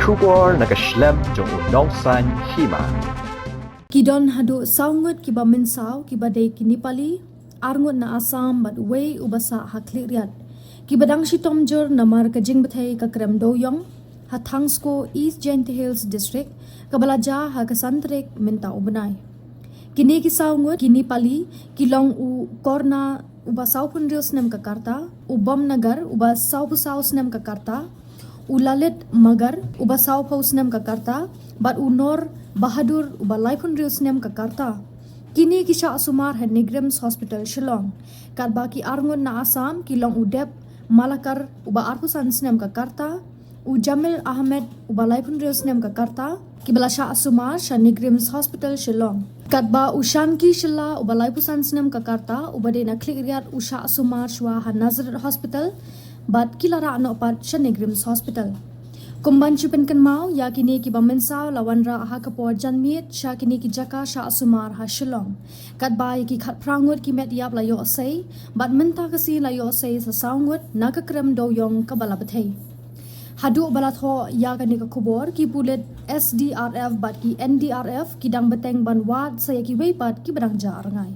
Shubor nakaslem jong unong san Hima. Kidon hadu saungut kiba mensau kiba dei ki Nepali arngut na Assam bat Uwei ubasa ha Khliehriat kibadang Shitom jur namar ka Jingbthei ka Krem Dewiong ha Thangsko East Jingbthei Hills District kabalaja ha kasantrek minta ubenai kini ki saungut ki Nepali kilong u korna uba saupun rios nem ka karta ubam nagar uba saupusaus nem ka karta ulalit magar uba saupaus nem ka karta bat unor Bahadur uba laikun rius nem ka karta kini kisha asumar had Nigrim's Hospital Shillong kat baki arngun na Assam kilong udep malakar uba arpusan snem ka karta u Jamil Ahmed uba laikun rius nem ka karta kibala sha asumar sha Nigrim's Hospital Shillong kat ba ushanki shilla uba laipusan snem ka karta uba de na Khliehriat usha asumar shwa ha Nazareth Hospital bat kilara anopat sha Nigrim's Hospital kumban chupen kan mau ya kini ki bamensau lawanra ha kapor janmit sha kini ki jaka sha asumar ha Shillong kat bai ki khat prangut ki met yap la yo sei bat menta kasi la yo sei sa saungut naga Krem Dewiong ka balabathei hadu balatho ya kani ka khobor ki pulet SDRF bat ki NDRF ki dang beteng ban wat saya ki weipat ki badang jar ngai